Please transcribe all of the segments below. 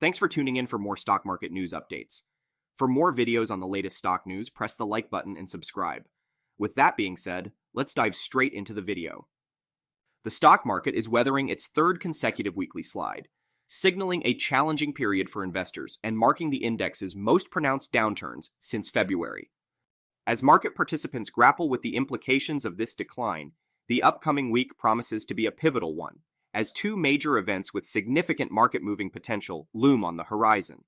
Thanks for tuning in for more stock market news updates. For more videos on the latest stock news, press the like button and subscribe. With that being said, let's dive straight into the video. The stock market is weathering its third consecutive weekly slide, signaling a challenging period for investors and marking the index's most pronounced downturns since February. As market participants grapple with the implications of this decline, the upcoming week promises to be a pivotal one, as two major events with significant market-moving potential loom on the horizon.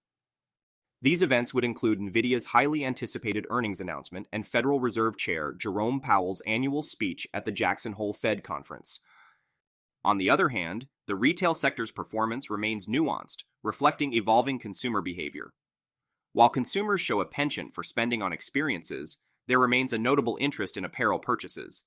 These events would include Nvidia's highly anticipated earnings announcement and Federal Reserve Chair Jerome Powell's annual speech at the Jackson Hole Fed Conference. On the other hand, the retail sector's performance remains nuanced, reflecting evolving consumer behavior. While consumers show a penchant for spending on experiences, there remains a notable interest in apparel purchases.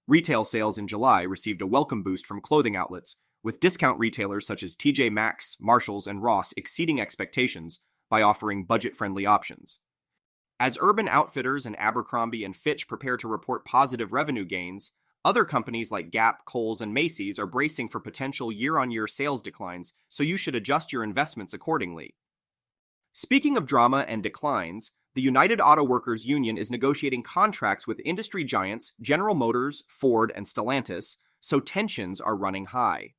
Retail sales in July received a welcome boost from clothing outlets, with discount retailers such as TJ Maxx, Marshalls, and Ross exceeding expectations by offering budget-friendly options. As Urban Outfitters and Abercrombie & Fitch prepare to report positive revenue gains, other companies like Gap, Kohl's, and Macy's are bracing for potential year-on-year sales declines, so you should adjust your investments accordingly. Speaking of drama and declines, the United Auto Workers Union is negotiating contracts with industry giants General Motors, Ford, and Stellantis, so tensions are running high.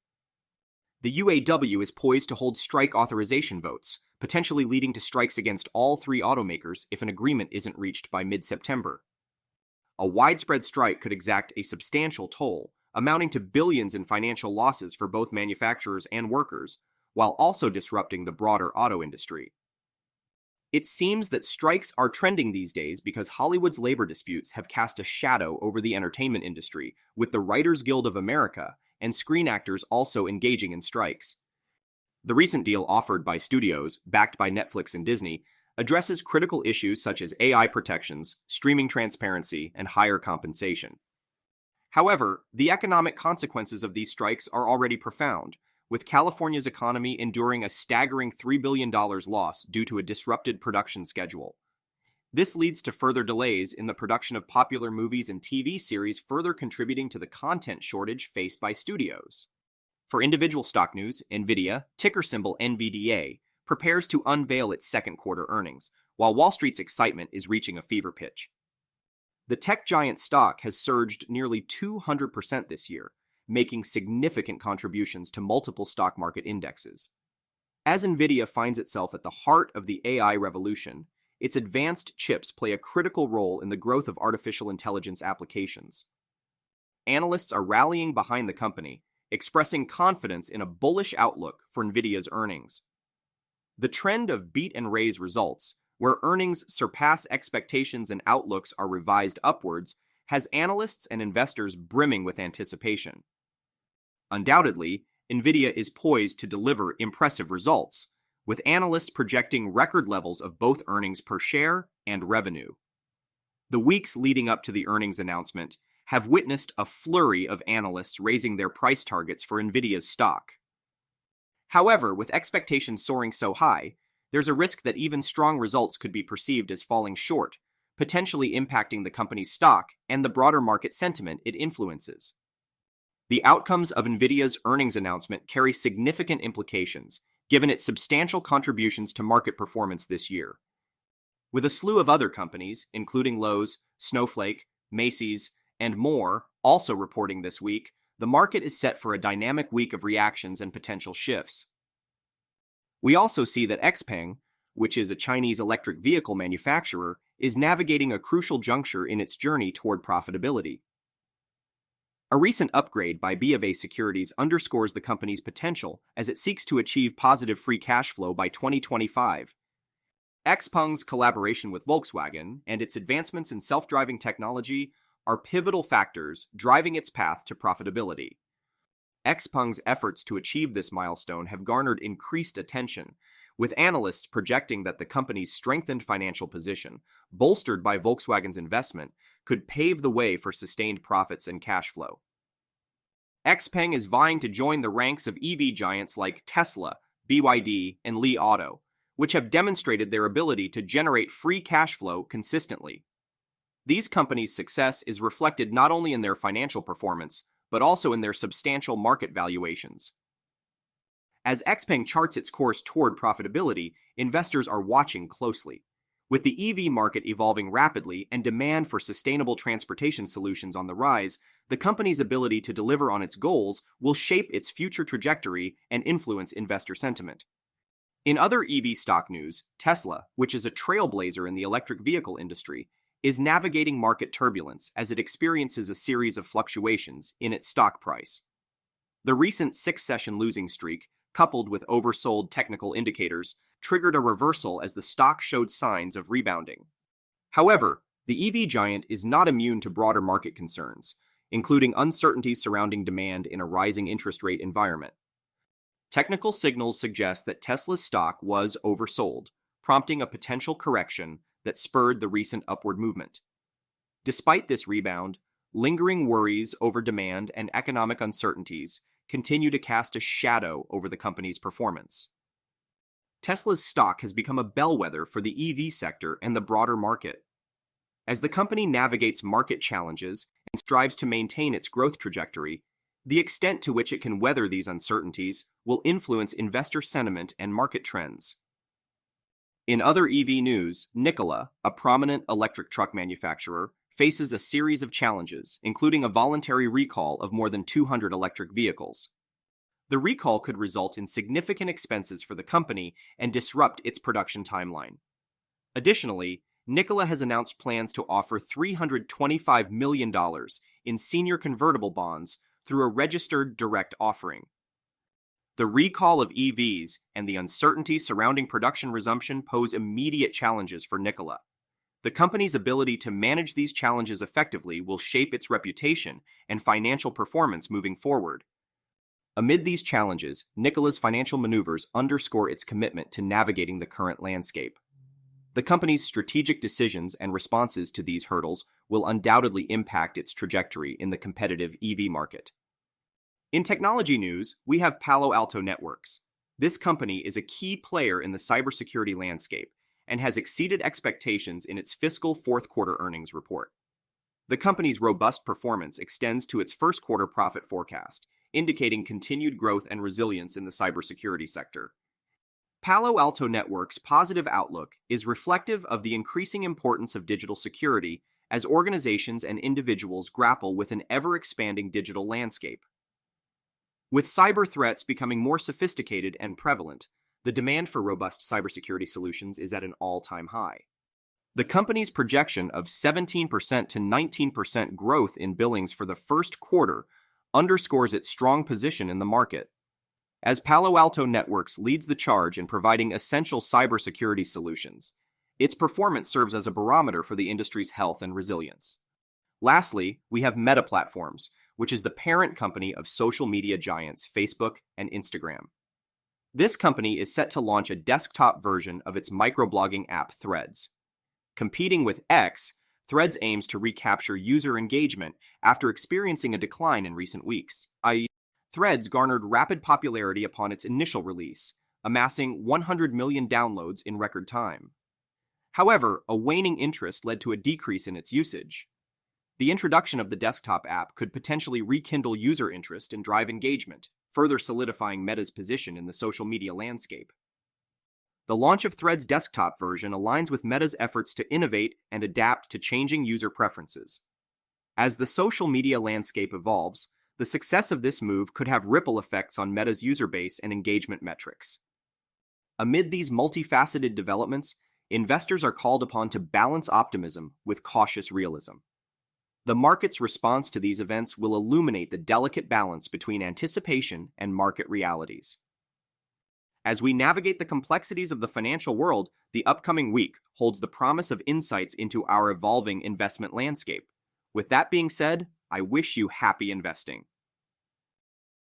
The UAW is poised to hold strike authorization votes, potentially leading to strikes against all three automakers if an agreement isn't reached by mid-September. A widespread strike could exact a substantial toll, amounting to billions in financial losses for both manufacturers and workers, while also disrupting the broader auto industry. It seems that strikes are trending these days because Hollywood's labor disputes have cast a shadow over the entertainment industry, with the Writers Guild of America and screen actors also engaging in strikes. The recent deal offered by studios, backed by Netflix and Disney, addresses critical issues such as AI protections, streaming transparency, and higher compensation. However, the economic consequences of these strikes are already profound, with California's economy enduring a staggering $3 billion loss due to a disrupted production schedule. This leads to further delays in the production of popular movies and TV series, further contributing to the content shortage faced by studios. For individual stock news, Nvidia, ticker symbol NVDA, prepares to unveil its second quarter earnings, while Wall Street's excitement is reaching a fever pitch. The tech giant stock has surged nearly 200% this year, making significant contributions to multiple stock market indexes. As Nvidia finds itself at the heart of the AI revolution, its advanced chips play a critical role in the growth of artificial intelligence applications. Analysts are rallying behind the company, expressing confidence in a bullish outlook for Nvidia's earnings. The trend of beat and raise results, where earnings surpass expectations and outlooks are revised upwards, has analysts and investors brimming with anticipation. Undoubtedly, Nvidia is poised to deliver impressive results, with analysts projecting record levels of both earnings per share and revenue. The weeks leading up to the earnings announcement have witnessed a flurry of analysts raising their price targets for Nvidia's stock. However, with expectations soaring so high, there's a risk that even strong results could be perceived as falling short, potentially impacting the company's stock and the broader market sentiment it influences. The outcomes of Nvidia's earnings announcement carry significant implications, given its substantial contributions to market performance this year. With a slew of other companies, including Lowe's, Snowflake, Macy's, and more, also reporting this week, the market is set for a dynamic week of reactions and potential shifts. We also see that XPENG, which is a Chinese electric vehicle manufacturer, is navigating a crucial juncture in its journey toward profitability. A recent upgrade by BofA Securities underscores the company's potential as it seeks to achieve positive free cash flow by 2025. XPENG's collaboration with Volkswagen and its advancements in self-driving technology are pivotal factors driving its path to profitability. XPENG's efforts to achieve this milestone have garnered increased attention, with analysts projecting that the company's strengthened financial position, bolstered by Volkswagen's investment, could pave the way for sustained profits and cash flow. XPENG is vying to join the ranks of EV giants like Tesla, BYD, and Li Auto, which have demonstrated their ability to generate free cash flow consistently. These companies' success is reflected not only in their financial performance, but also in their substantial market valuations. As XPEV charts its course toward profitability, investors are watching closely. With the EV market evolving rapidly and demand for sustainable transportation solutions on the rise, the company's ability to deliver on its goals will shape its future trajectory and influence investor sentiment. In other EV stock news, Tesla, which is a trailblazer in the electric vehicle industry, is navigating market turbulence as it experiences a series of fluctuations in its stock price. The recent six-session losing streak, coupled with oversold technical indicators, triggered a reversal as the stock showed signs of rebounding. However, the EV giant is not immune to broader market concerns, including uncertainties surrounding demand in a rising interest rate environment. Technical signals suggest that Tesla's stock was oversold, prompting a potential correction that spurred the recent upward movement. Despite this rebound, lingering worries over demand and economic uncertainties continue to cast a shadow over the company's performance. Tesla's stock has become a bellwether for the EV sector and the broader market. As the company navigates market challenges and strives to maintain its growth trajectory, the extent to which it can weather these uncertainties will influence investor sentiment and market trends. In other EV news, Nikola, a prominent electric truck manufacturer, faces a series of challenges, including a voluntary recall of more than 200 electric vehicles. The recall could result in significant expenses for the company and disrupt its production timeline. Additionally, Nikola has announced plans to offer $325 million in senior convertible bonds through a registered direct offering. The recall of EVs and the uncertainty surrounding production resumption pose immediate challenges for Nikola. The company's ability to manage these challenges effectively will shape its reputation and financial performance moving forward. Amid these challenges, Nikola's financial maneuvers underscore its commitment to navigating the current landscape. The company's strategic decisions and responses to these hurdles will undoubtedly impact its trajectory in the competitive EV market. In technology news, we have Palo Alto Networks. This company is a key player in the cybersecurity landscape and has exceeded expectations in its fiscal fourth quarter earnings report. The company's robust performance extends to its first quarter profit forecast, indicating continued growth and resilience in the cybersecurity sector. Palo Alto Networks' positive outlook is reflective of the increasing importance of digital security as organizations and individuals grapple with an ever-expanding digital landscape. With cyber threats becoming more sophisticated and prevalent, the demand for robust cybersecurity solutions is at an all-time high. The company's projection of 17% to 19% growth in billings for the first quarter underscores its strong position in the market. As Palo Alto Networks leads the charge in providing essential cybersecurity solutions, its performance serves as a barometer for the industry's health and resilience. Lastly, we have Meta Platforms, which is the parent company of social media giants Facebook and Instagram. This company is set to launch a desktop version of its microblogging app Threads. Competing with X, Threads aims to recapture user engagement after experiencing a decline in recent weeks. Threads garnered rapid popularity upon its initial release, amassing 100 million downloads in record time. However, a waning interest led to a decrease in its usage. The introduction of the desktop app could potentially rekindle user interest and drive engagement, further solidifying Meta's position in the social media landscape. The launch of Threads' desktop version aligns with Meta's efforts to innovate and adapt to changing user preferences. As the social media landscape evolves, the success of this move could have ripple effects on Meta's user base and engagement metrics. Amid these multifaceted developments, investors are called upon to balance optimism with cautious realism. The market's response to these events will illuminate the delicate balance between anticipation and market realities. As we navigate the complexities of the financial world, the upcoming week holds the promise of insights into our evolving investment landscape. With that being said, I wish you happy investing.